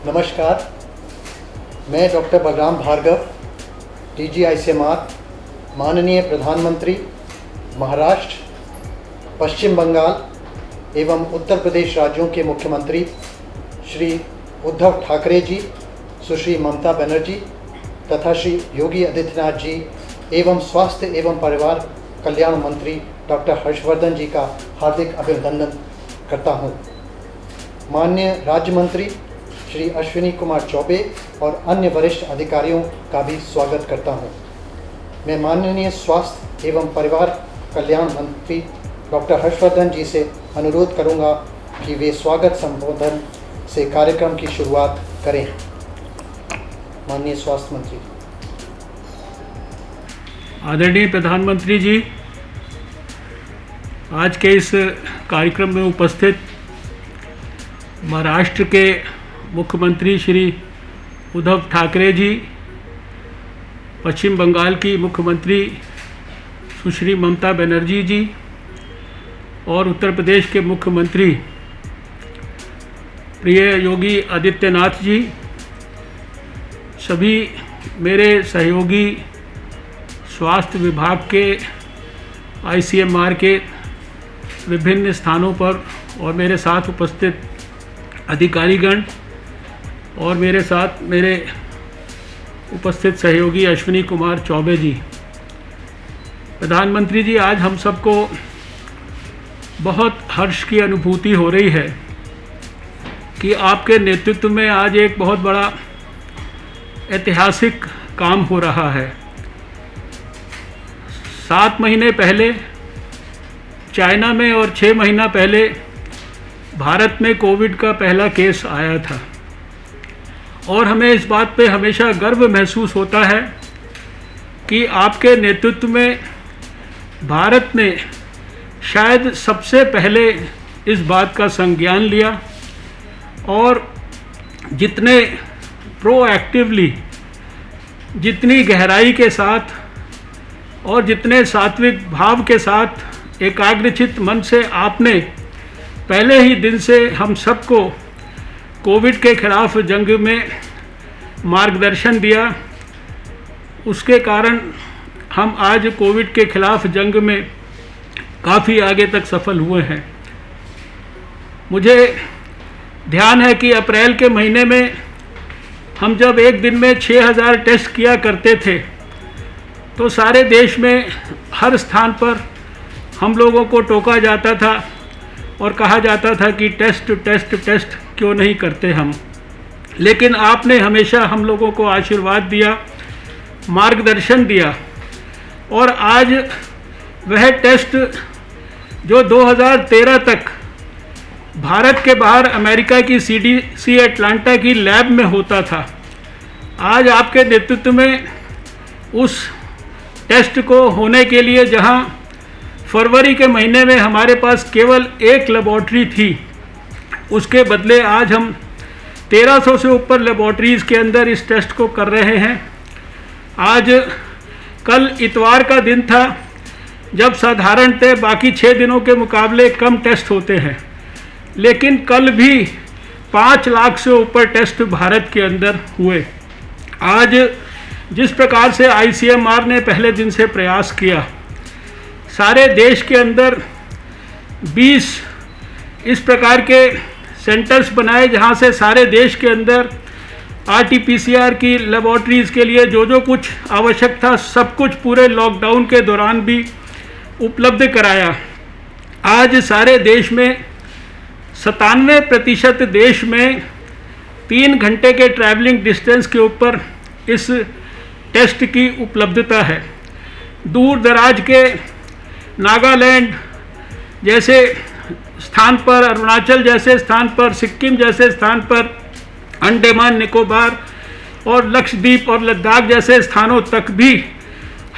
नमस्कार, मैं doctor Balram Bhargava, DGICMR, माननीय प्रधानमंत्री महाराष्ट्र, पश्चिम बंगाल एवं उत्तर प्रदेश राज्यों के मुख्यमंत्री श्री उद्धव ठाकरे जी, सुश्री ममता बनर्जी तथा श्री योगी आदित्यनाथ जी एवं स्वास्थ्य एवं परिवार कल्याण मंत्री डॉक्टर हर्षवर्धन जी का हार्दिक अभिनंदन करता हूँ। माननीय राज्य मंत्री श्री अश्विनी कुमार चौबे और अन्य वरिष्ठ अधिकारियों का भी स्वागत करता हूं। मैं माननीय स्वास्थ्य एवं परिवार कल्याण मंत्री डॉक्टर हर्षवर्धन जी से अनुरोध करूंगा कि वे स्वागत संबोधन से कार्यक्रम की शुरुआत करें। माननीय स्वास्थ्य मंत्री। आदरणीय प्रधानमंत्री जी, आज के इस कार्यक्रम में उपस्थित महाराष्ट्र के मुख्यमंत्री श्री उद्धव ठाकरे जी, पश्चिम बंगाल की मुख्यमंत्री सुश्री ममता बनर्जी जी और उत्तर प्रदेश के मुख्यमंत्री प्रिय योगी आदित्यनाथ जी, सभी मेरे सहयोगी स्वास्थ्य विभाग के ICMR के विभिन्न स्थानों पर और मेरे साथ उपस्थित अधिकारीगण और मेरे साथ मेरे उपस्थित सहयोगी अश्विनी कुमार चौबे जी। प्रधानमंत्री जी, आज हम सबको बहुत हर्ष की अनुभूति हो रही है कि आपके नेतृत्व में आज एक बहुत बड़ा ऐतिहासिक काम हो रहा है। 7 महीने पहले चाइना में और 6 महीना पहले भारत में कोविड का पहला केस आया था और हमें इस बात पे हमेशा गर्व महसूस होता है कि आपके नेतृत्व में भारत ने शायद सबसे पहले इस बात का संज्ञान लिया और जितने प्रोएक्टिवली, जितनी गहराई के साथ और जितने सात्विक भाव के साथ एकाग्रचित्त मन से आपने पहले ही दिन से हम सबको कोविड के खिलाफ जंग में मार्गदर्शन दिया, उसके कारण हम आज कोविड के खिलाफ जंग में काफ़ी आगे तक सफल हुए हैं। मुझे ध्यान है कि अप्रैल के महीने में हम जब एक दिन में 6000 टेस्ट किया करते थे तो सारे देश में हर स्थान पर हम लोगों को टोका जाता था और कहा जाता था कि टेस्ट टेस्ट टेस्ट क्यों नहीं करते हम। लेकिन आपने हमेशा हम लोगों को आशीर्वाद दिया, मार्गदर्शन दिया और आज वह टेस्ट जो 2013 तक भारत के बाहर अमेरिका की CDC अटलांटा की लैब में होता था, आज आपके नेतृत्व में उस टेस्ट को होने के लिए जहां फरवरी के महीने में हमारे पास केवल एक लेबॉर्ट्री थी, उसके बदले आज हम 1300 से ऊपर लेबॉर्ट्रीज़ के अंदर इस टेस्ट को कर रहे हैं। आज कल इतवार का दिन था जब साधारणतः बाकी 6 दिनों के मुकाबले कम टेस्ट होते हैं, लेकिन कल भी 5 लाख से ऊपर टेस्ट भारत के अंदर हुए। आज जिस प्रकार से ICMR ने पहले दिन से प्रयास किया, सारे देश के अंदर 20 इस प्रकार के सेंटर्स बनाए जहां से सारे देश के अंदर RT-PCR की लेबॉर्ट्रीज़ के लिए जो कुछ आवश्यक था सब कुछ पूरे लॉकडाउन के दौरान भी उपलब्ध कराया। आज सारे देश में 97% देश में 3 घंटे के ट्रैवलिंग डिस्टेंस के ऊपर इस टेस्ट की उपलब्धता है। दूर दराज के नागालैंड जैसे स्थान पर, अरुणाचल जैसे स्थान पर, सिक्किम जैसे स्थान पर, अंडमान निकोबार और लक्षद्वीप और लद्दाख जैसे स्थानों तक भी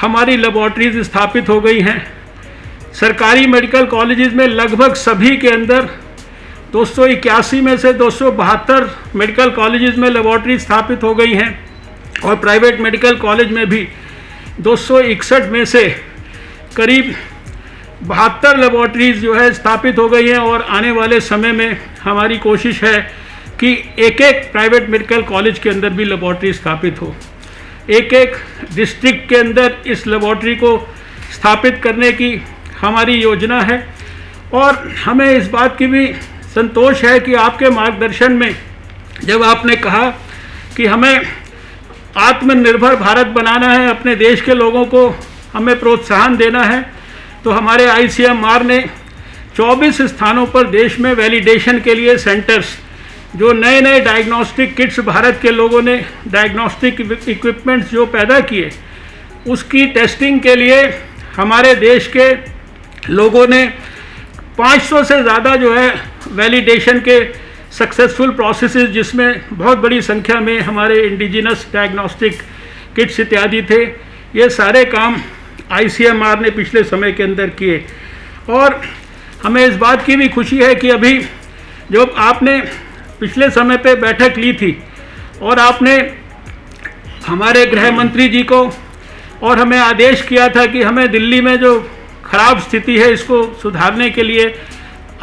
हमारी लेबॉर्ट्रीज स्थापित हो गई हैं। सरकारी मेडिकल कॉलेजेस में लगभग सभी के अंदर 281 में से 272 मेडिकल कॉलेजेस में लेबॉर्ट्री स्थापित हो गई हैं और प्राइवेट मेडिकल कॉलेज में भी 261 में से करीब 72 लेबॉर्ट्रीज़ जो है स्थापित हो गई हैं और आने वाले समय में हमारी कोशिश है कि एक एक प्राइवेट मेडिकल कॉलेज के अंदर भी लेबॉर्ट्री स्थापित हो, एक एक डिस्ट्रिक्ट के अंदर इस लेबॉर्ट्री को स्थापित करने की हमारी योजना है। और हमें इस बात की भी संतोष है कि आपके मार्गदर्शन में जब आपने कहा कि हमें आत्मनिर्भर भारत बनाना है, अपने देश के लोगों को हमें प्रोत्साहन देना है, तो हमारे ICMR ने 24 स्थानों पर देश में वैलिडेशन के लिए सेंटर्स, जो नए नए डायग्नोस्टिक किट्स भारत के लोगों ने डायग्नोस्टिक इक्विपमेंट्स जो पैदा किए, उसकी टेस्टिंग के लिए हमारे देश के लोगों ने 500 से ज़्यादा जो है वैलिडेशन के सक्सेसफुल प्रोसेसेस, जिसमें बहुत बड़ी संख्या में हमारे इंडिजिनस डायग्नोस्टिक किट्स इत्यादि थे, ये सारे काम ICMR ने पिछले समय के अंदर किए। और हमें इस बात की भी खुशी है कि अभी जो आपने पिछले समय पे बैठक ली थी और आपने हमारे गृह मंत्री जी को और हमें आदेश किया था कि हमें दिल्ली में जो खराब स्थिति है इसको सुधारने के लिए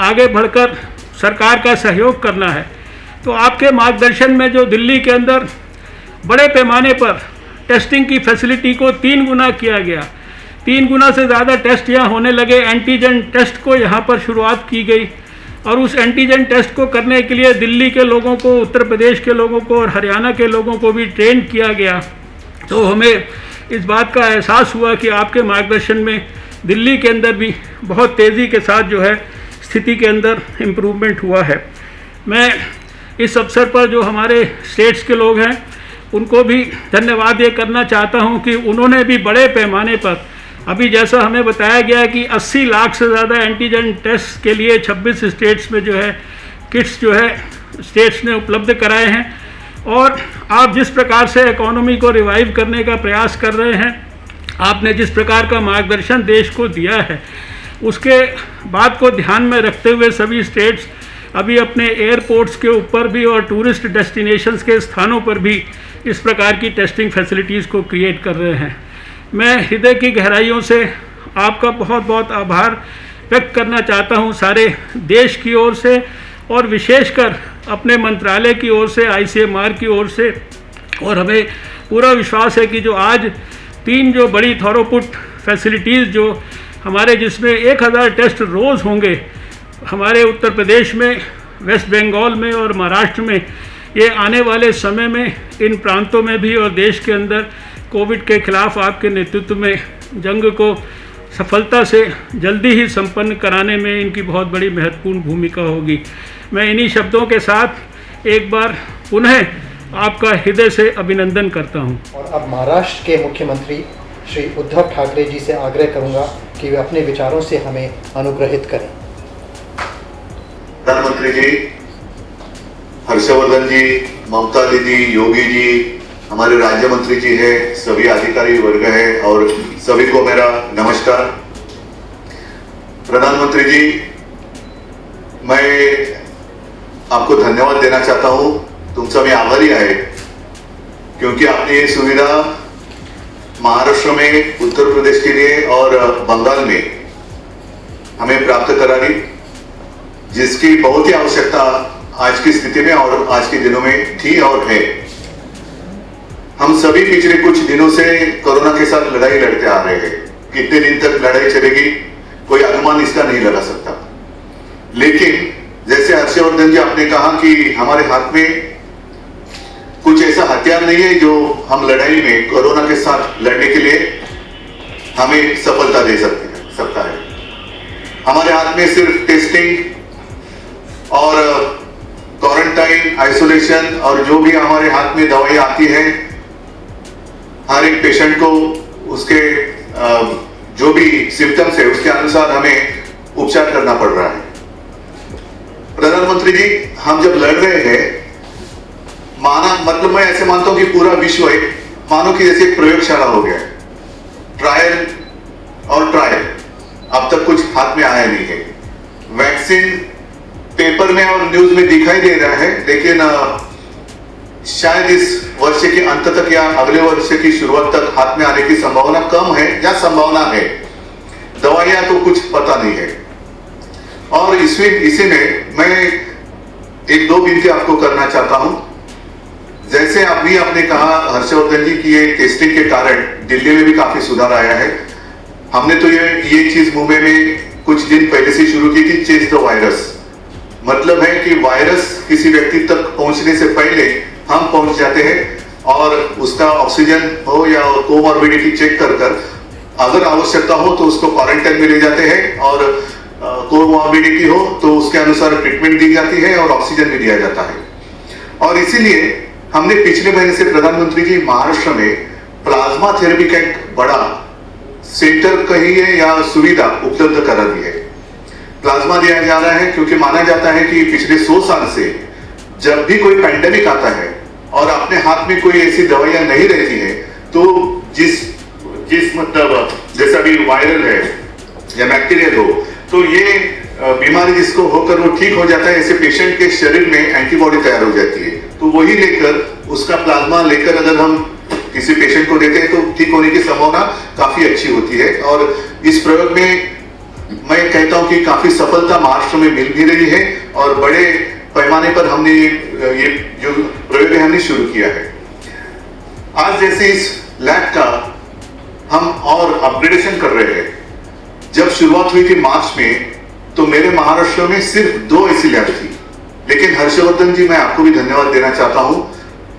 आगे बढ़कर सरकार का सहयोग करना है, तो आपके मार्गदर्शन में जो दिल्ली के अंदर बड़े पैमाने पर टेस्टिंग की फैसिलिटी को 3 गुना किया गया, 3 गुना से ज़्यादा टेस्ट यहाँ होने लगे। एंटीजन टेस्ट को यहाँ पर शुरुआत की गई और उस एंटीजन टेस्ट को करने के लिए दिल्ली के लोगों को, उत्तर प्रदेश के लोगों को और हरियाणा के लोगों को भी ट्रेन किया गया। तो हमें इस बात का एहसास हुआ कि आपके मार्गदर्शन में दिल्ली के अंदर भी बहुत तेज़ी के साथ जो है स्थिति के अंदर इम्प्रूवमेंट हुआ है। मैं इस अवसर पर जो हमारे स्टेट्स के लोग हैं उनको भी धन्यवाद ये करना चाहता हूँ कि उन्होंने भी बड़े पैमाने पर, अभी जैसा हमें बताया गया कि 80 लाख से ज़्यादा एंटीजन टेस्ट के लिए 26 स्टेट्स में जो है किट्स जो है स्टेट्स ने उपलब्ध कराए हैं। और आप जिस प्रकार से इकोनॉमी को रिवाइव करने का प्रयास कर रहे हैं, आपने जिस प्रकार का मार्गदर्शन देश को दिया है, उसके बात को ध्यान में रखते हुए सभी स्टेट्स अभी अपने एयरपोर्ट्स के ऊपर भी और टूरिस्ट डेस्टिनेशंस के स्थानों पर भी इस प्रकार की टेस्टिंग फैसिलिटीज़ को क्रिएट कर रहे हैं। मैं हृदय की गहराइयों से आपका बहुत बहुत आभार व्यक्त करना चाहता हूं, सारे देश की ओर से और विशेषकर अपने मंत्रालय की ओर से, ICMR की ओर से। और हमें पूरा विश्वास है कि जो आज 3 जो बड़ी थॉरोपुट फैसिलिटीज़ जो हमारे, जिसमें 1000 टेस्ट रोज़ होंगे हमारे उत्तर प्रदेश में, वेस्ट बंगाल में और महाराष्ट्र में, ये आने वाले समय में इन प्रांतों में भी और देश के अंदर कोविड के खिलाफ आपके नेतृत्व में जंग को सफलता से जल्दी ही संपन्न कराने में इनकी बहुत बड़ी महत्वपूर्ण भूमिका होगी। मैं इन्हीं शब्दों के साथ एक बार पुनः आपका हृदय से अभिनंदन करता हूं। और अब महाराष्ट्र के मुख्यमंत्री श्री उद्धव ठाकरे जी से आग्रह करूंगा कि वे अपने विचारों से हमें अनुग्रहित करें। प्रधानमंत्री जी, हर्षवर्धन जी, ममता दीदी, योगी जी, हमारे राज्य मंत्री जी हैं, सभी अधिकारी वर्ग हैं और सभी को मेरा नमस्कार। प्रधानमंत्री जी, मैं आपको धन्यवाद देना चाहता हूं, तुमचा मी आभारी आहे, क्योंकि आपने ये सुविधा महाराष्ट्र में, उत्तर प्रदेश के लिए और बंगाल में हमें प्राप्त करा दी, जिसकी बहुत ही आवश्यकता आज की स्थिति में और आज के दिनों में थी और है। हम सभी पिछले कुछ दिनों से कोरोना के साथ लड़ाई लड़ते आ रहे हैं। कितने दिन तक लड़ाई चलेगी कोई अनुमान इसका नहीं लगा सकता, लेकिन जैसे हर्षवर्धन जी आपने कहा कि हमारे हाथ में कुछ ऐसा हथियार नहीं है जो हम लड़ाई में कोरोना के साथ लड़ने के लिए हमें सफलता दे सकता है। हमारे हाथ में सिर्फ टेस्टिंग और क्वारंटाइन, आइसोलेशन और जो भी हमारे हाथ में दवाई आती है, हर एक पेशेंट को उसके जो भी सिम्टम्स है उसके अनुसार हमें उपचार करना पड़ रहा है। प्रधानमंत्री जी, हम जब लड़ रहे हैं, मतलब मैं ऐसे मानता हूं कि पूरा विश्व है मानो कि जैसे एक प्रयोगशाला हो गया है। ट्रायल और ट्रायल, अब तक कुछ हाथ में आया नहीं है। वैक्सीन पेपर में और न्यूज में दिखाई दे रहा है, लेकिन शायद इस वर्ष के अंत तक या अगले वर्ष की शुरुआत तक हाथ में आने की संभावना कम है या संभावना है। दवाइयां तो कुछ पता नहीं है। और इसी में मैं एक दो विनती आपको करना चाहता हूं। जैसे अभी आपने कहा हर्षवर्धन जी की ये टेस्टिंग के कारण दिल्ली में भी काफी सुधार आया है। हमने तो ये चीज मुंबई में कुछ दिन पहले से शुरू की थी, चेस द वायरस। मतलब है कि वायरस किसी व्यक्ति तक पहुंचने से पहले हम पहुंच जाते हैं और उसका ऑक्सीजन हो या कोमॉर्बिडिटी चेक कर अगर आवश्यकता हो तो उसको क्वारंटाइन में ले जाते हैं और कोमॉर्बिडिटी हो तो उसके अनुसार ट्रीटमेंट दी जाती है और ऑक्सीजन भी दिया जाता है। और इसीलिए हमने पिछले महीने से प्रधानमंत्री जी महाराष्ट्र में प्लाज्मा थेरेपी का एक बड़ा सेंटर कहिए या सुविधा उपलब्ध करा दी है। प्लाज्मा दिया जा रहा है क्योंकि माना जाता है कि पिछले 100 साल से जब भी कोई पैंडेमिक आता है और अपने हाथ में कोई ऐसी दवाइयां नहीं रहती है तो जिस मतलब जैसा भी वायरल है या बैक्टीरियल हो तो ये बीमारी जिसको होकर वो ठीक हो जाता है, ऐसे पेशेंट के शरीर में एंटीबॉडी तैयार हो जाती है। तो वही लेकर उसका प्लाज्मा लेकर अगर हम किसी पेशेंट को देते हैं तो ठीक होने की संभावना काफी अच्छी होती है। और इस प्रयोग में मैं कहता हूं कि काफी सफलता महाराष्ट्र में मिल भी रही है और बड़े पैमाने पर हमने ये जो प्रयोग है हमने शुरू किया है। आज जैसे इस लैब का हम और अपग्रेडेशन कर रहे हैं। जब शुरुआत हुई थी मार्च में तो मेरे महाराष्ट्र में सिर्फ 2 ऐसी लैब थी, लेकिन हर्षवर्धन जी मैं आपको भी धन्यवाद देना चाहता हूं।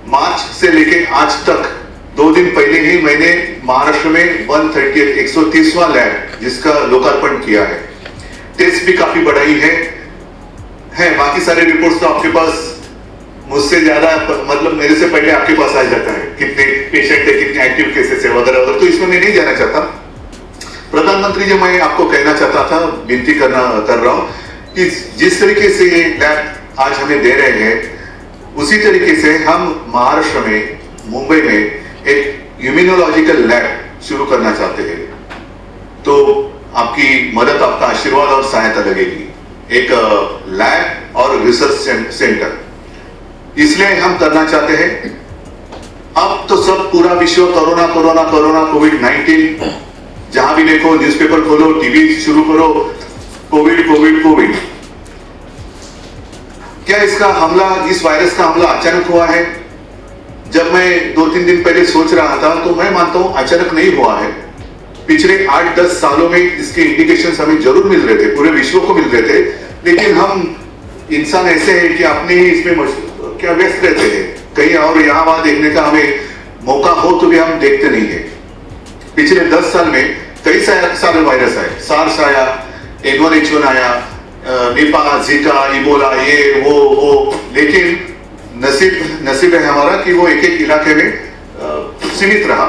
मार्च से लेके आज तक 2 दिन पहले ही मैंने महाराष्ट्र में 130वां लैब जिसका लोकार्पण किया है। टेस्ट भी काफी बढ़ाई है। बाकी सारे रिपोर्ट्स तो आपके पास मुझसे ज्यादा, मतलब मेरे से पहले आपके पास आ जाता है, कितने पेशेंट है, कितने एक्टिव केसेस है वगैरह वगैरह, तो इसमें मैं नहीं जाना चाहता। प्रधानमंत्री जी मैं आपको कहना चाहता था, विनती कर रहा हूं कि जिस तरीके से ये लैब आज हमें दे रहे हैं उसी तरीके से हम महाराष्ट्र में मुंबई में एक इम्यूनोलॉजिकल लैब शुरू करना चाहते हैं। तो आपकी मदद, आपका आशीर्वाद और सहायता लगेगी। एक लैब और रिसर्च सेंटर इसलिए हम करना चाहते हैं। अब तो सब पूरा विश्व कोरोना कोरोना कोरोना कोविड-19, जहां भी देखो न्यूज़पेपर खोलो, टीवी शुरू करो, कोविड कोविड कोविड। क्या इसका हमला, इस वायरस का हमला अचानक हुआ है? जब मैं 2-3 दिन पहले सोच रहा था तो मैं मानता हूं अचानक नहीं हुआ है। पिछले 8-10 सालों में इसके इंडिकेशंस हमें जरूर मिल रहे थे, पूरे विश्व को मिल रहे थे, लेकिन हम इंसान ऐसे हैं कि अपने ही इसमें क्या व्यस्त रहते हैं, कहीं और यहाँ वहां देखने का हमें मौका हो तो भी हम देखते नहीं है। पिछले 10 साल में कई सारे वायरस आए, सार्स आया, H1N1 आया, निपा, जीका, इबोला, ये वो, लेकिन नसीब है हमारा कि वो एक इलाके में सीमित रहा।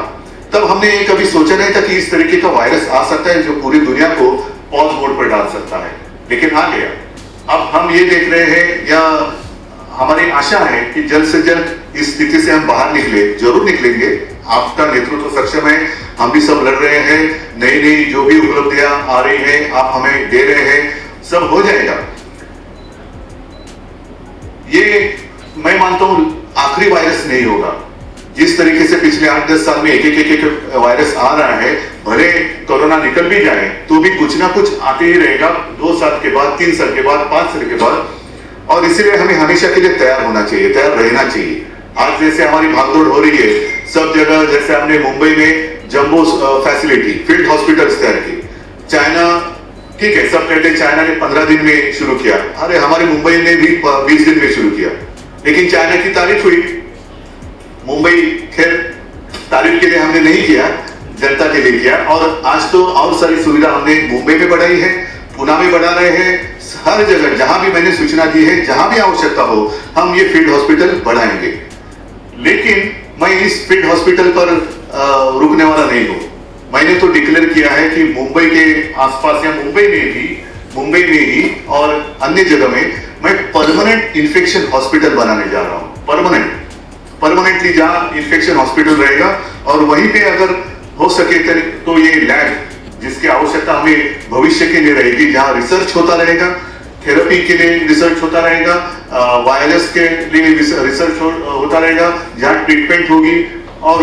तब हमने ये कभी सोचा नहीं था कि इस तरीके का वायरस आ सकता है जो पूरी दुनिया को पॉज मोड पर डाल सकता है, लेकिन आ गया। अब हम ये देख रहे हैं या हमारी आशा है कि जल्द से जल्द इस स्थिति से हम बाहर निकले, जरूर निकलेंगे। आपका नेतृत्व सक्षम है, हम भी सब लड़ रहे हैं, नई जो भी उपलब्धियां आ रही हैं आप हमें दे रहे हैं, सब हो जाएगा। ये मैं मानता हूं आखिरी वायरस नहीं होगा। जिस तरीके से पिछले 8-10 साल में एक वायरस आ रहा है, भले कोरोना निकल भी जाए तो भी कुछ ना कुछ आते ही रहेगा, 2 साल के बाद, 3 साल के बाद, 5 साल के बाद। और इसीलिए हमें हमेशा के लिए तैयार होना चाहिए, तैयार रहना चाहिए। आज जैसे हमारी भागदौड़ हो रही है सब जगह, जैसे हमने मुंबई में जंबो फैसिलिटी, फील्ड हॉस्पिटल्स तैयार की। चाइना, ठीक है, सब कहते हैं चाइना ने 15 दिन में शुरू किया, अरे हमारे मुंबई ने भी 20 दिन में शुरू किया, लेकिन चाइना की तारीफ हुई, मुंबई खैर तारीफ के लिए हमने नहीं किया, जनता के लिए किया। और आज तो और सारी सुविधा हमने मुंबई में बढ़ाई है, पुणे में बढ़ा रहे हैं, हर जगह जहां भी मैंने सूचना दी है, जहां भी आवश्यकता हो हम ये फील्ड हॉस्पिटल बढ़ाएंगे। लेकिन मैं इस फील्ड हॉस्पिटल पर रुकने वाला नहीं हूं। मैंने तो डिक्लेयर किया है कि मुंबई के आसपास या मुंबई में ही और अन्य जगह में मैं परमानेंट इन्फेक्शन हॉस्पिटल बनाने जा रहा हूं। परमानेंटली जहां इन्फेक्शन हॉस्पिटल रहेगा और वहीं पे अगर हो सके तो ये लैब जिसकी आवश्यकता हमें भविष्य के लिए रहेगी, जहां रिसर्च होता रहेगा, थेरेपी के लिए रिसर्च होता रहेगा, वायरस के लिए रिसर्च होता रहेगा, जहां ट्रीटमेंट होगी और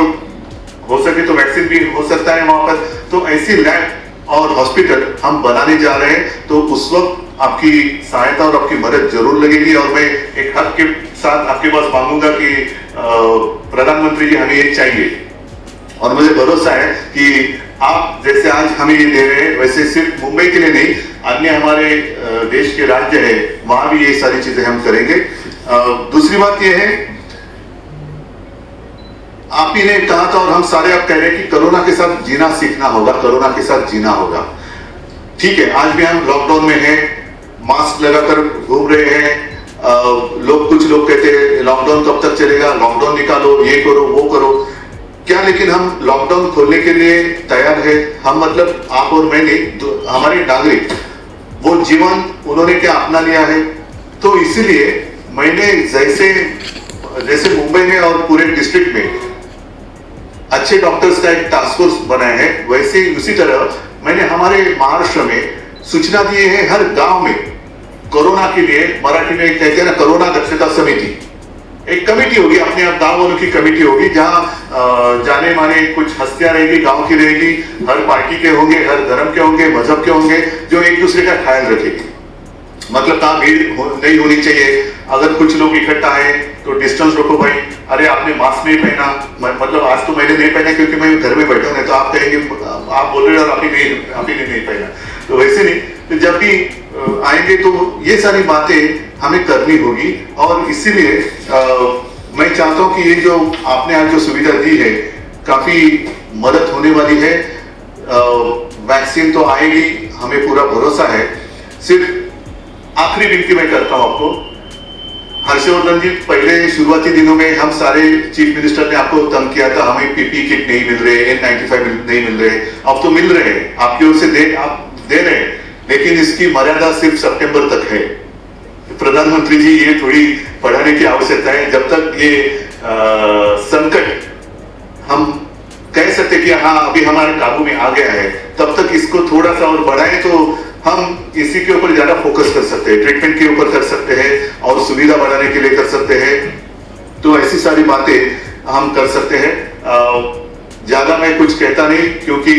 हो सके तो वैक्सीन भी हो सकता है वहां पर। तो ऐसी लैब और हॉस्पिटल हम बनाने जा रहे हैं। तो उस वक्त आपकी सहायता और आपकी मदद जरूर लगेगी। और मैं एक हक के साथ आपके पास मांगूंगा कि प्रधानमंत्री जी हमें ये चाहिए, और मुझे भरोसा है कि आप जैसे आज हमें ये दे रहे हैं वैसे सिर्फ मुंबई के लिए नहीं, अन्य हमारे देश के राज्य है वहां भी ये सारी चीजें हम करेंगे। दूसरी बात ये है, आप ही ने कहा था और हम सारे आप कह रहे हैं कि कोरोना के साथ जीना सीखना होगा, कोरोना के साथ जीना होगा। ठीक है, आज भी हम लॉकडाउन में हैं, मास्क लगाकर घूम रहे हैं। कुछ लोग कहते हैं लॉकडाउन कब तक चलेगा, लॉकडाउन निकालो, ये करो वो करो। क्या लेकिन हम लॉकडाउन खोलने के लिए तैयार है? हम मतलब आप और मैं नहीं, हमारे नागरिक वो जीवन उन्होंने क्या अपना लिया है। तो इसीलिए मैंने जैसे मुंबई में और पूरे डिस्ट्रिक्ट में अच्छे डॉक्टर्स का एक टास्क फोर्स बनाया है, वैसे ही उसी तरह मैंने हमारे महाराष्ट्र में सूचना दी है हर गांव में कोरोना के लिए, मराठी में कहते हैं ना कोरोना दक्षता समिति, एक कमेटी होगी, अपने आप गांव वालों की कमेटी होगी, जहां जाने माने कुछ हस्तियां रहेगी, गांव की रहेगी, हर पार्टी के होंगे, हर धर्म के होंगे, मजहब के होंगे, जो एक दूसरे का ख्याल रखेगी। मतलब कहाँ भीड़ नहीं होनी चाहिए, अगर कुछ लोग इकट्ठा है तो डिस्टेंस रखो भाई। अरे आपने मास्क नहीं पहना, मतलब आज तो मैंने नहीं पहना क्योंकि मैं घर में बैठा हूं, नहीं तो आप कहेंगे आप बोल रहे हो और आपने नहीं पहना। तो वैसे नहीं, तो जब भी आएंगे तो ये सारी बातें हमें करनी होगी। और इसीलिए मैं चाहता हूं कि ये जो आपने आज जो सुविधा दी है काफी मदद होने वाली है। वैक्सीन तो आएगी, हमें पूरा भरोसा है। सिर्फ आखिरी विनती मैं करता हूं आपको, हर्षवर्धन जी, पहले शुरुआती दिनों में हम सारे चीफ मिनिस्टर ने आपको तंग किया था, हमें पीपी किट नहीं मिल रहे, N95 नहीं मिल रहे। अब तो मिल रहे हैं, आपकी ओर से आप दे रहे हैं, लेकिन इसकी मर्यादा सिर्फ सितंबर तक है। प्रधानमंत्री जी, ये थोड़ी बढ़ाने की आवश्यकता है। जब तक ये संकट हम कह सकते कि हाँ अभी हमारे काबू में आ गया है, तब तक इसको थोड़ा सा और बढ़ाएं तो हम इसी के ऊपर ज्यादा फोकस कर सकते हैं, ट्रीटमेंट के ऊपर कर सकते हैं और सुविधा बढ़ाने के लिए कर सकते हैं। तो ऐसी सारी बातें हम कर सकते हैं। ज्यादा मैं कुछ कहता नहीं क्योंकि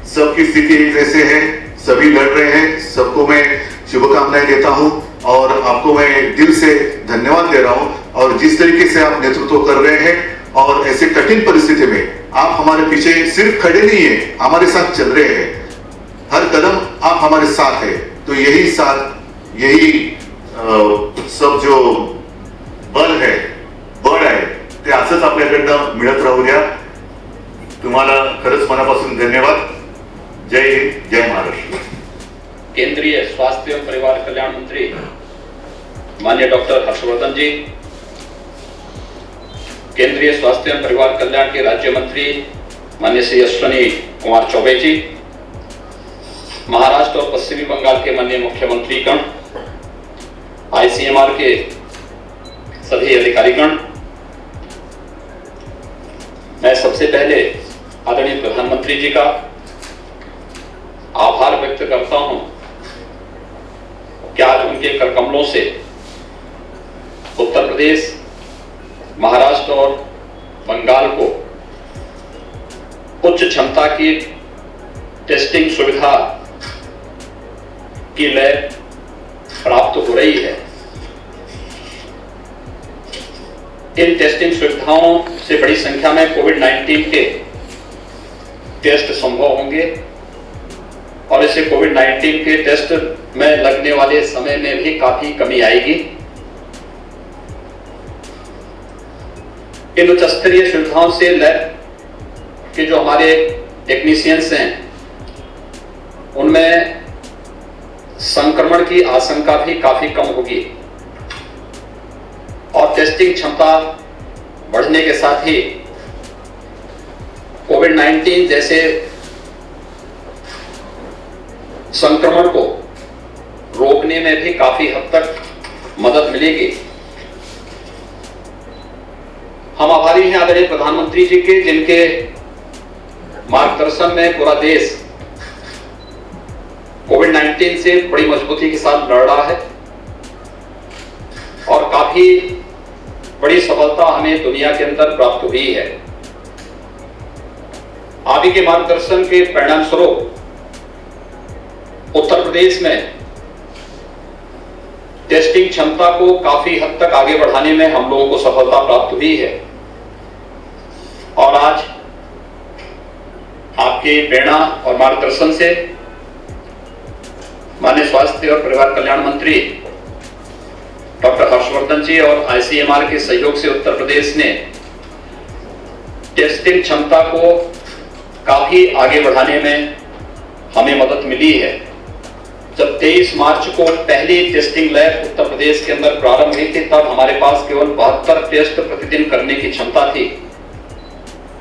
सबकी स्थिति एक जैसे है, सभी लड़ रहे हैं, सबको मैं शुभकामनाएं देता हूं और आपको मैं दिल से धन्यवाद दे रहा हूं। और जिस तरीके से आप नेतृत्व कर रहे हैं और ऐसे कठिन परिस्थिति में आप हमारे पीछे सिर्फ खड़े नहीं है, हमारे साथ चल रहे हैं, हर कदम आप हमारे साथ है। तो यही साथ, यही सब जो बल है, बळ आहे, ते असंच आपल्याकडनं मिळत राहू द्या। तुम्हाला खरंच मनापासून धन्यवाद। जय हिंद, जय महाराष्ट्र। केंद्रीय स्वास्थ्य एवं परिवार कल्याण मंत्री माननीय डॉक्टर हर्षवर्धन जी, केंद्रीय स्वास्थ्य एवं परिवार कल्याण के राज्य मंत्री माननीय श्री अश्विनी कुमार चौबे जी, महाराष्ट्र और पश्चिमी बंगाल के माननीय मुख्यमंत्री गण, ICMR के सभी अधिकारीगण, मैं सबसे पहले आदरणीय प्रधानमंत्री जी का आभार व्यक्त करता हूं कि आज उनके कर कमलों से उत्तर प्रदेश, महाराष्ट्र और बंगाल को उच्च क्षमता की टेस्टिंग सुविधा की लैब प्राप्त हो रही है। इन टेस्टिंग सुविधाओं से बड़ी संख्या में कोविड-19 के टेस्ट संभव होंगे और इससे कोविड-19 के टेस्ट में लगने वाले समय में भी काफी कमी आएगी। इन उच्च स्तरीय सुविधाओं से लैब के जो हमारे टेक्नीशियंस हैं उनमें संक्रमण की आशंका भी काफी कम होगी और टेस्टिंग क्षमता बढ़ने के साथ ही कोविड-19 जैसे संक्रमण को रोकने में भी काफी हद तक मदद मिलेगी। हम आभारी हैं आदरणीय प्रधानमंत्री जी के, जिनके मार्गदर्शन में पूरा देश कोविड-19 से बड़ी मजबूती के साथ लड़ रहा है और काफी बड़ी सफलता हमें दुनिया के अंदर प्राप्त हुई है। आप ही के मार्गदर्शन के परिणाम स्वरूप उत्तर प्रदेश में टेस्टिंग क्षमता को काफी हद तक आगे बढ़ाने में हम लोगों को सफलता प्राप्त हुई है। और आज आपकी प्रेरणा और मार्गदर्शन से माननीय स्वास्थ्य और परिवार कल्याण मंत्री डॉक्टर हर्षवर्धन जी और आईसीएमआर के सहयोग से उत्तर प्रदेश ने टेस्टिंग क्षमता को काफी आगे बढ़ाने में हमें मदद मिली है। जब 23 मार्च को पहली टेस्टिंग लैब उत्तर प्रदेश के अंदर प्रारंभ हुई थी, तब हमारे पास केवल 72 टेस्ट प्रतिदिन करने की क्षमता थी।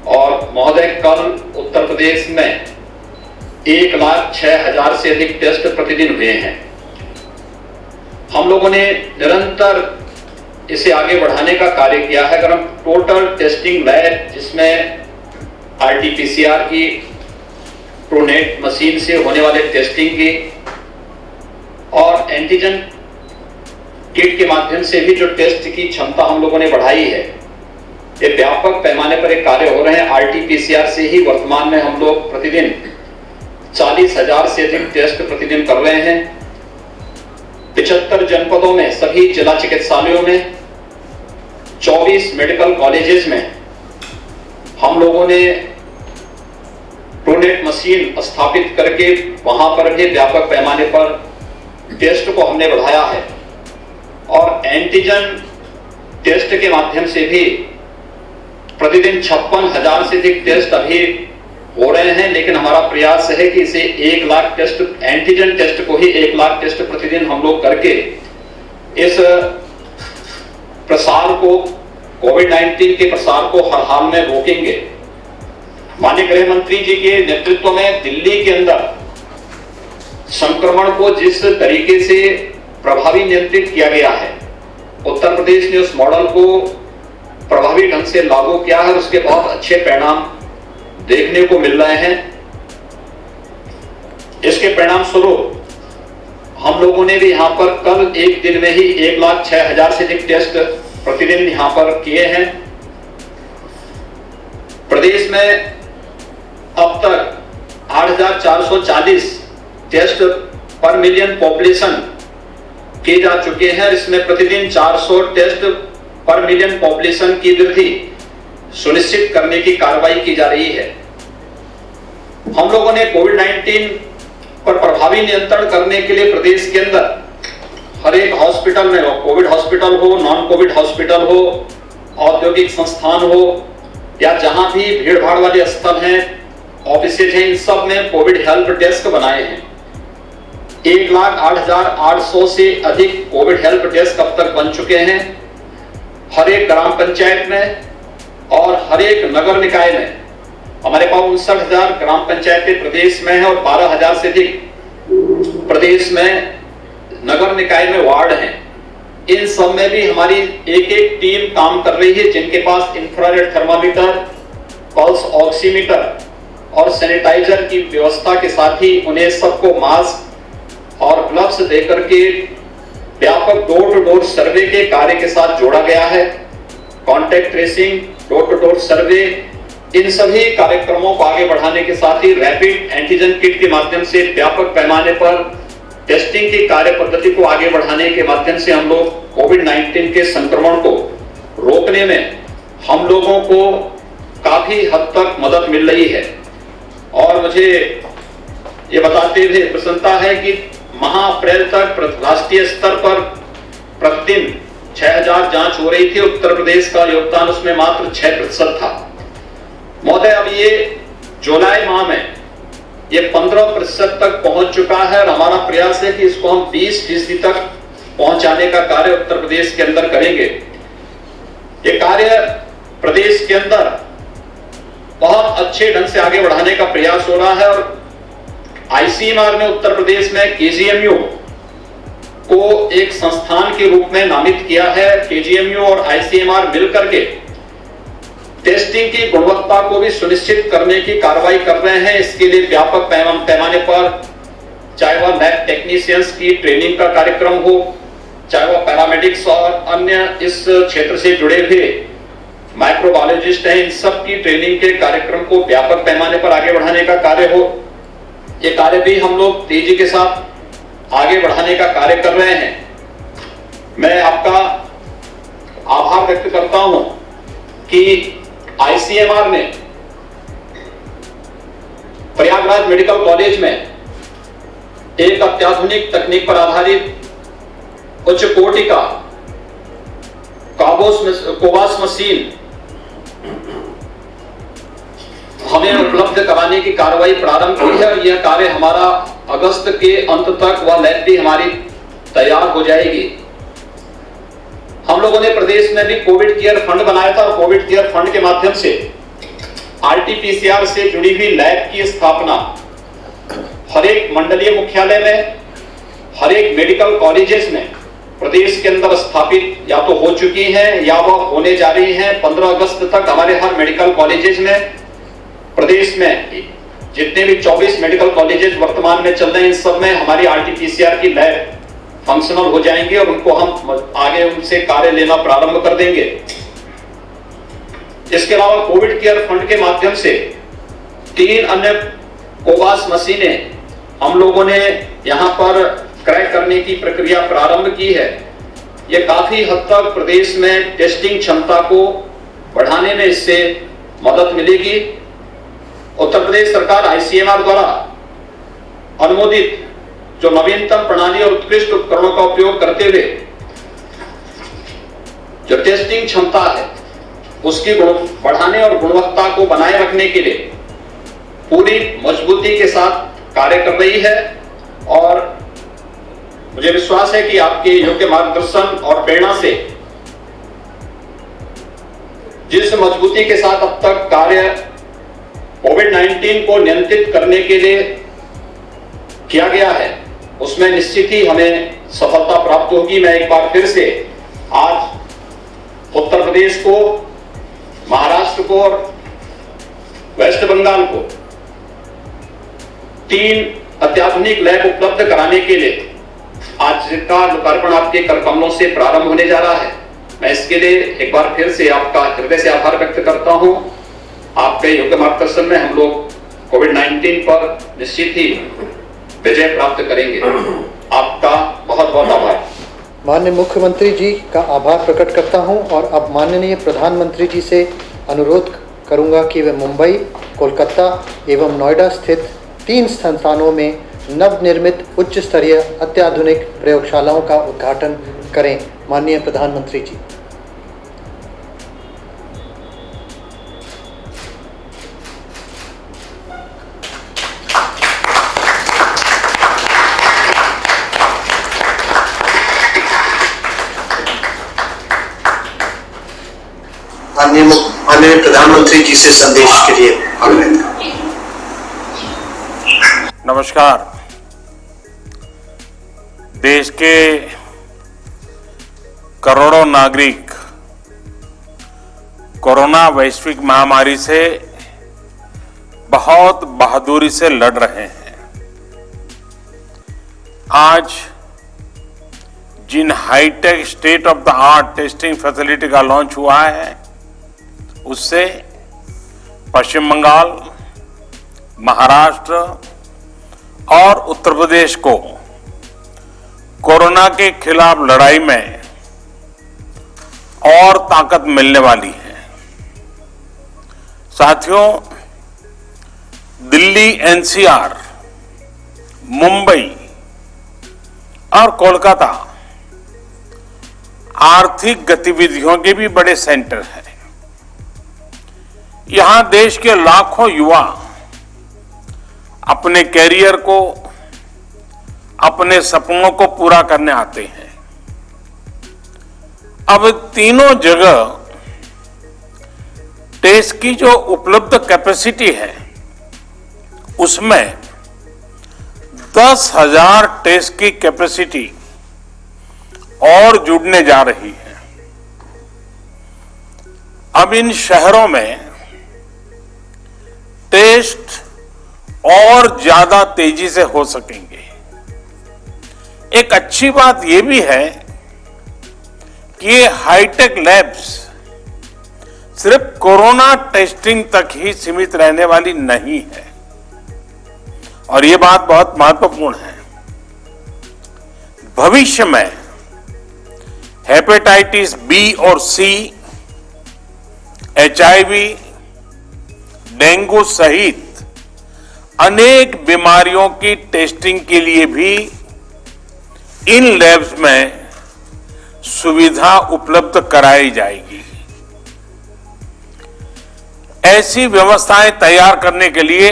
और महोदय, कल उत्तर प्रदेश में 1,06,000 से अधिक टेस्ट प्रतिदिन हुए हैं। हम लोगों ने निरंतर इसे आगे बढ़ाने का कार्य किया है। अगर हम टोटल टेस्टिंग लैब, जिसमें आरटीपीसीआर की ट्रूनेट मशीन से होने वाले टेस्टिंग की और एंटीजन किट के माध्यम से भी जो टेस्ट की क्षमता हम लोगों ने बढ़ाई है, ये व्यापक पैमाने पर एक कार्य हो रहे हैं। आरटीपीसीआर से ही वर्तमान में हम लोग प्रतिदिन 40,000 से अधिक टेस्ट प्रतिदिन कर रहे हैं। 75 जनपदों में, सभी जिला चिकित्सालयों में, 24 मेडिकल कॉलेजेस में हम लोगों ने ट्रूनेट मशीन स्थापित करके वहां पर भी व्यापक पैमाने पर टेस्ट को हमने बढ़ाया है। और एंटीजन टेस्ट के माध्यम से भी प्रतिदिन 56,000 से अधिक टेस्ट अभी हो रहे हैं। लेकिन हमारा प्रयास है कि इसे 1 लाख टेस्ट, एंटीजन टेस्ट को ही 1 लाख टेस्ट प्रतिदिन हम लोग करके इस प्रसार को, कोविड-19 के प्रसार को हर हाल में रोकेंगे। माननीय गृह मंत्री जी के नेतृत्व में दिल्ली के अंदर संक्रमण को जिस तरीके से प्रभावी नियंत्रित किया गया है, उत्तर प्रदेश ने उस मॉडल को प्रभावी ढंग से लागू किया है। उसके बहुत अच्छे परिणाम देखने को मिल रहे हैं। इसके परिणाम स्वरूप हम लोगों ने भी यहां पर कल एक दिन में ही 1,06,000 से अधिक टेस्ट प्रतिदिन यहां पर किए हैं। प्रदेश में अब तक 8,440 टेस्ट पर मिलियन पॉपुलेशन किए जा चुके हैं। इसमें प्रतिदिन 400 टेस्ट पर मिलियन पॉपुलेशन की वृद्धि सुनिश्चित करने की कार्रवाई की जा रही है। हम लोगों ने कोविड-19 पर प्रभावी नियंत्रण करने के लिए प्रदेश के अंदर हर एक हॉस्पिटल में, कोविड हॉस्पिटल हो, नॉन कोविड हॉस्पिटल हो, औद्योगिक संस्थान हो या जहां भी भीड़ भाड़ वाले स्थल हैं, ऑफिसेज हैं, इन सब में कोविड हेल्प डेस्क बनाए हैं। 1,08,800 से अधिक कोविड हेल्प डेस्क अब तक बन चुके हैं। हर एक ग्राम पंचायत में और हर एक नगर निकाय में हमारे पास 59,000 ग्राम पंचायतें प्रदेश में हैं और 12,000 से अधिक प्रदेश में नगर निकाय में वार्ड हैं। इन सब में भी हमारी एक एक टीम काम कर रही है, जिनके पास इंफ्रारेड थर्मामीटर, पल्स ऑक्सीमीटर और सैनिटाइजर की व्यवस्था के साथ ही उन्हें सबको मास्क और ग्लव्स देकर के व्यापक डोर टू डोर सर्वे के कार्य के साथ जोड़ा गया है। Contact tracing, door to door survey, इन सभी कार्यक्रमों को आगे बढ़ाने के साथ ही रैपिड एंटीजन किट के माध्यम से व्यापक पैमाने पर टेस्टिंग की कार्य पद्धति को आगे बढ़ाने के माध्यम से हम लोग कोविड-19 के संक्रमण को रोकने में हम लोगों को काफी हद तक मदद मिल रही है। और मुझे ये बताते हुए प्रसन्नता है कि माह अप्रैल तक राष्ट्रीय स्तर पर प्रतिदिन 6,000 जांच हो रही थी। उत्तर प्रदेश का योगदान उसमें मात्र 6% था। महोदय, अब ये जुलाई माह में ये 15% तक पहुंच चुका है और हमारा प्रयास है कि इसको हम 20% तक पहुंचाने का कार्य उत्तर प्रदेश के अंदर करेंगे। ये कार्य प्रदेश के अंदर बहुत अच्छे ढंग से आगे बढ़ाने का प्रयास हो रहा है और आईसीएमआर ने उत्तर प्रदेश में केजीएमयू को एक संस्थान के रूप में नामित किया है। केजीएमयू और आईसीएमआर मिलकर के टेस्टिंग की गुणवत्ता को भी सुनिश्चित करने की कार्रवाई कर रहे हैं। इसके लिए व्यापक पैमाने पर चाहे वह लैब टेक्नीशियंस की ट्रेनिंग का कार्यक्रम हो, चाहे वह पैरामेडिक्स और अन्य इस क्षेत्र से जुड़े हुए माइक्रोबायोलॉजिस्ट हैं, इन सब की ट्रेनिंग के कार्यक्रम को व्यापक पैमाने पर आगे बढ़ाने का कार्य हो। ये कार्य भी हम लोग तेजी के साथ आगे बढ़ाने का कार्य कर रहे हैं। मैं आपका आभार व्यक्त करता हूं कि आईसीएमआर ने प्रयागराज मेडिकल कॉलेज में एक अत्याधुनिक तकनीक पर आधारित उच्च कोटि का कोवास मशीन हमें उपलब्ध कराने की कार्रवाई प्रारंभ की है और यह कार्य हमारा अगस्त के अंत तक वह लैब भी हमारी तैयार हो जाएगी। हम लोगों ने प्रदेश में भी कोविड केयर फंड बनाया था और कोविड केयर फंड के माध्यम से आरटीपीसीआर से जुड़ी हुई लैब की स्थापना हर एक मंडलीय मुख्यालय में, हर एक मेडिकल कॉलेजेस में प्रदेश के अंदर स्थापित या तो हो चुकी हैं या वह होने जा रही हैं। 15 अगस्त तक हमारे हर मेडिकल कॉलेजेस में, प्रदेश में जितने भी 24 मेडिकल कॉलेजेस वर्तमान में चल रहे हैं, इन सब में हमारी आरटीपीसीआर की लैब फंक्शनल हो जाएंगे और उनको हम आगे उनसे कार्य लेना प्रारंभ कर देंगे। इसके अलावा कोविड केयर फंड के माध्यम से 3 अन्य कोवास मशीनें हम लोगों ने यहां पर क्रय करने की प्रक्रिया प्रारंभ की है। यह काफी हद तक प्रदेश में टेस्टिंग क्षमता को बढ़ाने में इससे मदद मिलेगी। उत्तर प्रदेश सरकार आईसीएमआर द्वारा अनुमोदित जो नवीनतम प्रणाली और उत्कृष्ट उपकरणों का उपयोग करते हुए जो टेस्टिंग क्षमता है उसकी बढ़ाने और गुणवत्ता को बनाए रखने के लिए पूरी मजबूती के साथ कार्य कर रही है और मुझे विश्वास है कि आपके योग्य मार्गदर्शन और प्रेरणा से जिस मजबूती के साथ अब तक कार्य कोविड-19 को नियंत्रित करने के लिए किया गया है उसमें निश्चित ही हमें सफलता प्राप्त होगी। मैं एक बार फिर से आज उत्तर प्रदेश को, महाराष्ट्र को और वेस्ट बंगाल को 3 अत्याधुनिक लैब उपलब्ध कराने के लिए आज का लोकार्पण आपके कर कमलों से प्रारंभ होने जा रहा है। मैं इसके लिए एक बार फिर से आपका हृदय से आभार व्यक्त करता हूं। आपके योग्य मार्गदर्शन में हम लोग कोविड-19 पर निश्चित ही विजय प्राप्त करेंगे। आपका बहुत बहुत आभार। माननीय मुख्यमंत्री जी का आभार प्रकट करता हूं और अब माननीय प्रधानमंत्री जी से अनुरोध करूंगा कि वे मुंबई, कोलकाता एवं नोएडा स्थित 3 संस्थानों में नवनिर्मित उच्च स्तरीय अत्याधुनिक प्रयोगशालाओं का उद्घाटन करें। माननीय प्रधानमंत्री जी। माननीय प्रधानमंत्री जी से संदेश के लिए अनुरोध। नमस्कार। देश के करोड़ों नागरिक कोरोना वैश्विक महामारी से बहुत बहादुरी से लड़ रहे हैं। आज जिन hi-tech state of the art testing facility का लॉन्च हुआ है उससे पश्चिम बंगाल, महाराष्ट्र और उत्तर प्रदेश को कोरोना के खिलाफ लड़ाई में और ताकत मिलने वाली है। साथियों, दिल्ली, एनसीआर, मुंबई और कोलकाता आर्थिक गतिविधियों के भी बड़े सेंटर हैं। यहां देश के लाखों युवा अपने कैरियर को, अपने सपनों को पूरा करने आते हैं। अब तीनों जगह टेस्ट की जो उपलब्ध कैपेसिटी है उसमें 10,000 टेस्ट की कैपेसिटी और जुड़ने जा रही है। अब इन शहरों में टेस्ट और ज्यादा तेजी से हो सकेंगे। एक अच्छी बात यह भी है कि ये हाईटेक लैब्स सिर्फ कोरोना टेस्टिंग तक ही सीमित रहने वाली नहीं है और ये बात बहुत महत्वपूर्ण है। भविष्य में हेपेटाइटिस बी और सी, HIV, डेंगू सहित अनेक बीमारियों की टेस्टिंग के लिए भी इन लैब्स में सुविधा उपलब्ध कराई जाएगी। ऐसी व्यवस्थाएं तैयार करने के लिए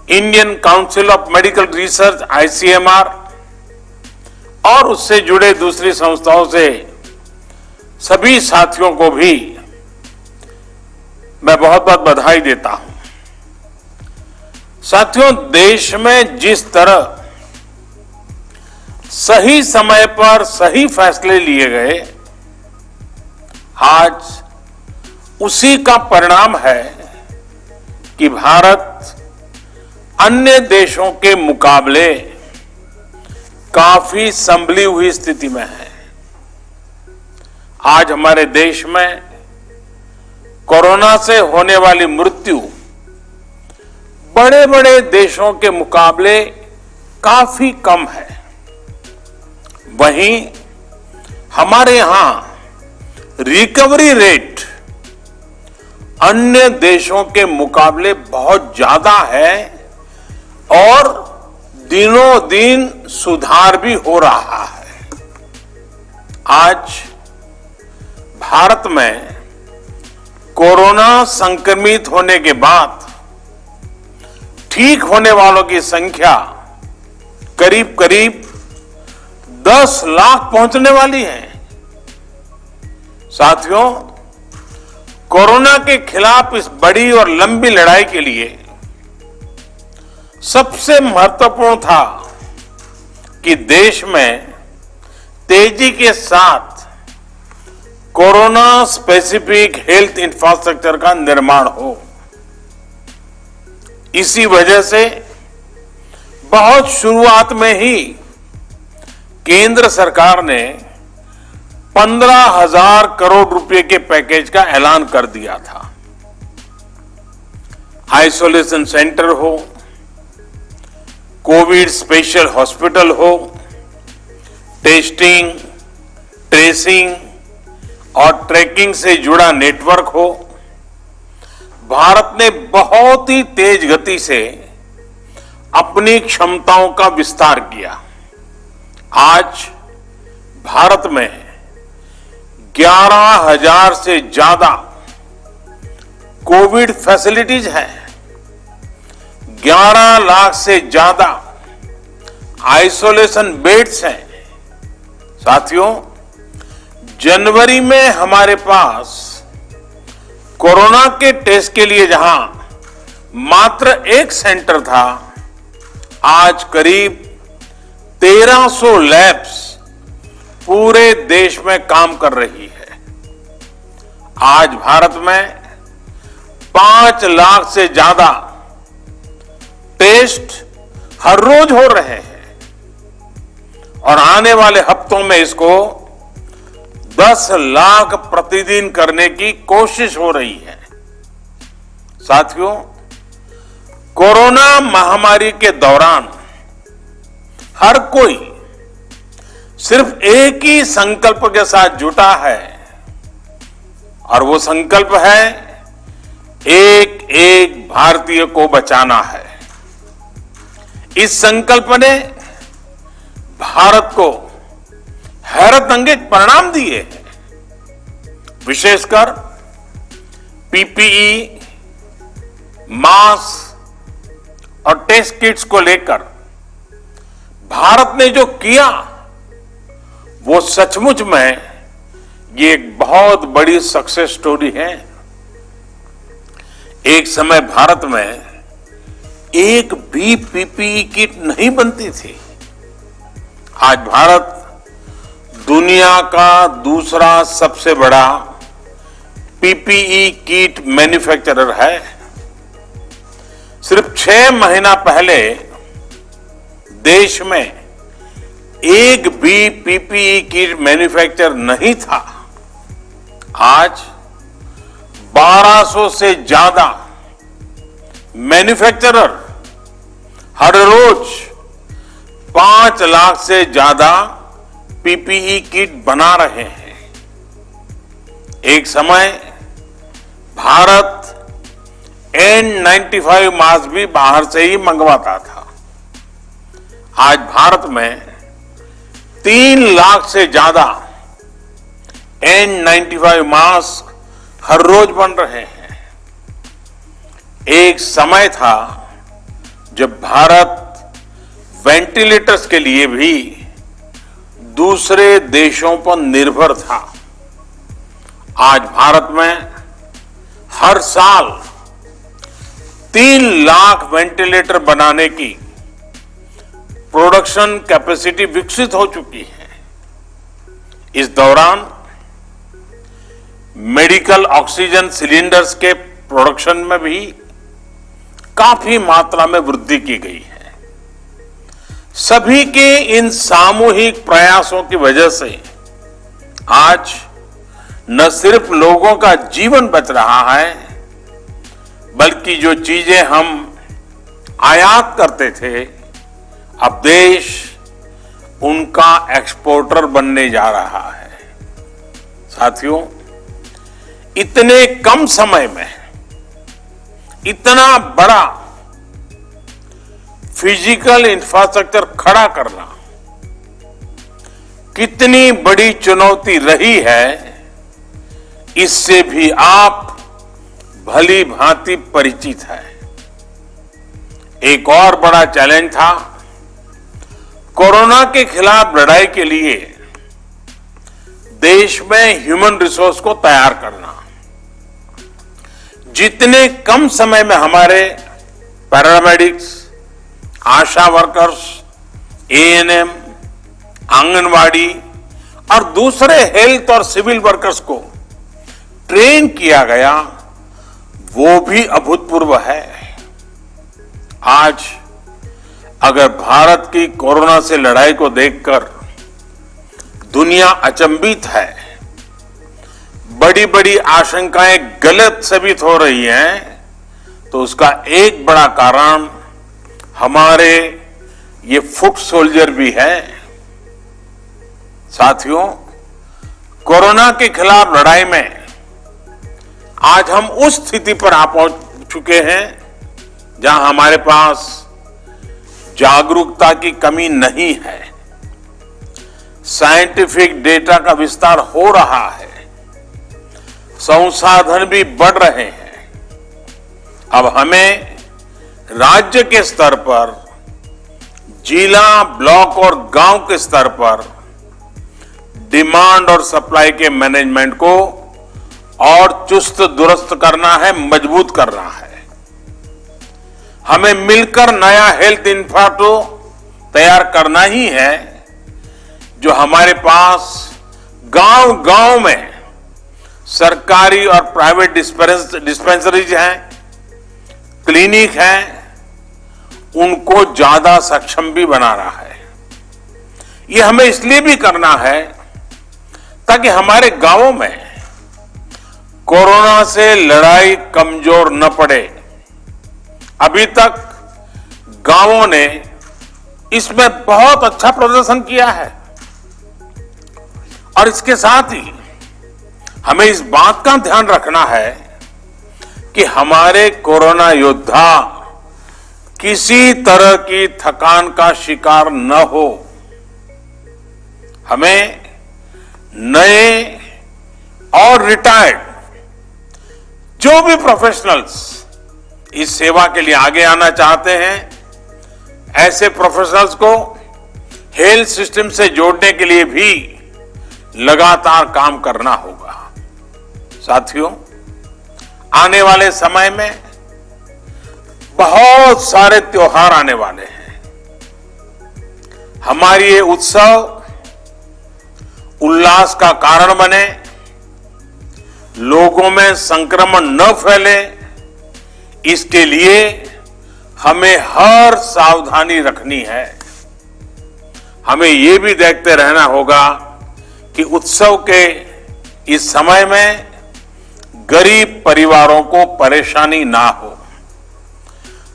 Indian council of medical research ICMR और उससे जुड़े दूसरी संस्थाओं से सभी साथियों को भी मैं बहुत बहुत बधाई देता हूं। साथियों, देश में जिस तरह सही समय पर सही फैसले लिए गए, आज उसी का परिणाम है कि भारत अन्य देशों के मुकाबले काफी संभली हुई स्थिति में है। आज हमारे देश में कोरोना से होने वाली मृत्यु बड़े बड़े देशों के मुकाबले काफी कम है। वहीं हमारे यहां रिकवरी रेट अन्य देशों के मुकाबले बहुत ज्यादा है और दिनों दिन सुधार भी हो रहा है। आज भारत में कोरोना संक्रमित होने के बाद ठीक होने वालों की संख्या करीब करीब 10 लाख पहुंचने वाली है। साथियों, कोरोना के खिलाफ इस बड़ी और लंबी लड़ाई के लिए सबसे महत्वपूर्ण था कि देश में तेजी के साथ कोरोना स्पेसिफिक हेल्थ इंफ्रास्ट्रक्चर का निर्माण हो। इसी वजह से बहुत शुरुआत में ही केंद्र सरकार ने 15,000 करोड़ रुपए के पैकेज का ऐलान कर दिया था। आइसोलेशन सेंटर हो, कोविड स्पेशल हॉस्पिटल हो, टेस्टिंग, ट्रेसिंग और ट्रैकिंग से जुड़ा नेटवर्क हो, भारत ने बहुत ही तेज गति से अपनी क्षमताओं का विस्तार किया। आज भारत में 11,000 से ज्यादा कोविड फैसिलिटीज हैं, 11 लाख से ज्यादा आइसोलेशन बेड्स हैं। साथियों, जनवरी में हमारे पास कोरोना के टेस्ट के लिए जहां मात्र एक सेंटर था, आज करीब 1300 लैब्स पूरे देश में काम कर रही है। आज भारत में 5 लाख से ज्यादा टेस्ट हर रोज हो रहे हैं और आने वाले हफ्तों में इसको 10 लाख प्रतिदिन करने की कोशिश हो रही है। साथियों, कोरोना महामारी के दौरान हर कोई सिर्फ एक ही संकल्प के साथ जुटा है और वो संकल्प है एक एक भारतीय को बचाना है। इस संकल्प ने भारत को हैरतअंगेज परिणाम दिए हैं। विशेषकर PPE, मास्क और टेस्ट किट्स को लेकर भारत ने जो किया वो सचमुच में ये एक बहुत बड़ी सक्सेस स्टोरी है। एक समय भारत में एक भी PPE किट नहीं बनती थी। आज भारत दुनिया का दूसरा सबसे बड़ा PPE किट मैन्युफैक्चरर है। सिर्फ 6 महीना पहले देश में एक भी PPE किट मैन्युफैक्चर नहीं था। आज 1200 से ज्यादा मैन्युफैक्चरर हर रोज 5 लाख से ज्यादा पीपीई किट बना रहे हैं। एक समय भारत N95 मास्क भी बाहर से ही मंगवाता था। आज भारत में 3 लाख से ज्यादा N95 मास्क हर रोज बन रहे हैं। एक समय था जब भारत वेंटिलेटर्स के लिए भी दूसरे देशों पर निर्भर था। आज भारत में हर साल 3 लाख वेंटिलेटर बनाने की प्रोडक्शन कैपेसिटी विकसित हो चुकी है। इस दौरान मेडिकल ऑक्सीजन सिलेंडर्स के प्रोडक्शन में भी काफी मात्रा में वृद्धि की गई है। सभी के इन सामूहिक प्रयासों की वजह से आज न सिर्फ लोगों का जीवन बच रहा है, बल्कि जो चीजें हम आयात करते थे, अब देश उनका एक्सपोर्टर बनने जा रहा है। साथियों, इतने कम समय में इतना बड़ा फिजिकल इंफ्रास्ट्रक्चर खड़ा करना कितनी बड़ी चुनौती रही है, इससे भी आप भली भांति परिचित हैं। एक और बड़ा चैलेंज था कोरोना के खिलाफ लड़ाई के लिए देश में ह्यूमन रिसोर्स को तैयार करना। जितने कम समय में हमारे पैरामेडिक्स, आशा वर्कर्स, एएनएम, आंगनवाड़ी और दूसरे हेल्थ और सिविल वर्कर्स को ट्रेन किया गया, वो भी अभूतपूर्व है। आज अगर भारत की कोरोना से लड़ाई को देखकर दुनिया अचंभित है, बड़ी बड़ी आशंकाएं गलत साबित हो रही हैं, तो उसका एक बड़ा कारण हमारे ये फुट सोल्जर भी है। साथियों, कोरोना के खिलाफ लड़ाई में आज हम उस स्थिति पर आ पहुंच चुके हैं जहां हमारे पास जागरूकता की कमी नहीं है। साइंटिफिक डेटा का विस्तार हो रहा है, संसाधन भी बढ़ रहे हैं। अब हमें राज्य के स्तर पर, जिला, ब्लॉक और गांव के स्तर पर डिमांड और सप्लाई के मैनेजमेंट को और चुस्त दुरुस्त करना है, मजबूत करना है। हमें मिलकर नया हेल्थ इंफ्रास्ट्रक्चर तैयार करना ही है, जो हमारे पास गांव-गांव में सरकारी और प्राइवेट डिस्पेंसरीज हैं, क्लिनिक हैं, उनको ज्यादा सक्षम भी बना रहा है। ये हमें इसलिए भी करना है ताकि हमारे गांवों में कोरोना से लड़ाई कमजोर न पड़े। अभी तक गांवों ने इसमें बहुत अच्छा प्रदर्शन किया है और इसके साथ ही हमें इस बात का ध्यान रखना है कि हमारे कोरोना योद्धा किसी तरह की थकान का शिकार न हो। हमें नए और रिटायर्ड जो भी प्रोफेशनल्स इस सेवा के लिए आगे आना चाहते हैं, ऐसे प्रोफेशनल्स को हेल्थ सिस्टम से जोड़ने के लिए भी लगातार काम करना होगा। साथियों, आने वाले समय में बहुत सारे त्योहार आने वाले हैं। हमारी ये उत्सव उल्लास का कारण बने, लोगों में संक्रमण न फैले, इसके लिए हमें हर सावधानी रखनी है। हमें ये भी देखते रहना होगा कि उत्सव के इस समय में गरीब परिवारों को परेशानी ना हो।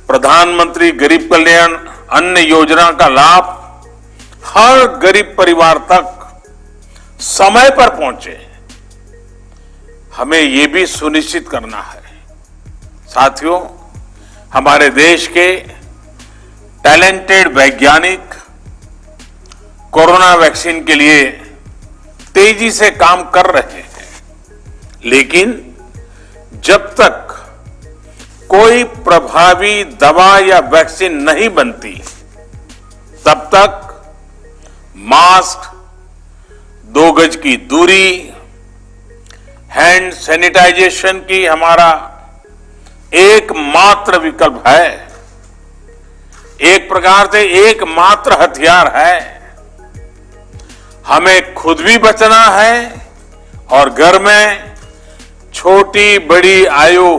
प्रधानमंत्री गरीब कल्याण अन्न योजना का लाभ हर गरीब परिवार तक समय पर पहुंचे, हमें ये भी सुनिश्चित करना है। साथियों, हमारे देश के टैलेंटेड वैज्ञानिक कोरोना वैक्सीन के लिए तेजी से काम कर रहे हैं, लेकिन जब तक कोई प्रभावी दवा या वैक्सीन नहीं बनती, तब तक मास्क, 2 गज की दूरी, हैंड सैनिटाइजेशन की हमारा एकमात्र विकल्प है, एक प्रकार से एकमात्र हथियार है। हमें खुद भी बचना है और घर में छोटी बड़ी आयु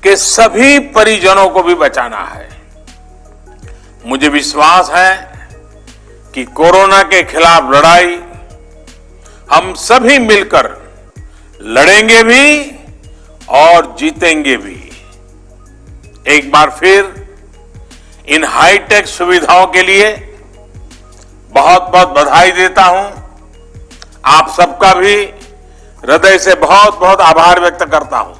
के सभी परिजनों को भी बचाना है। मुझे विश्वास है कि कोरोना के खिलाफ लड़ाई हम सभी मिलकर लड़ेंगे भी और जीतेंगे भी। एक बार फिर इन हाईटेक सुविधाओं के लिए बहुत बहुत बधाई देता हूं। आप सबका भी हृदय से बहुत बहुत आभार व्यक्त करता हूं।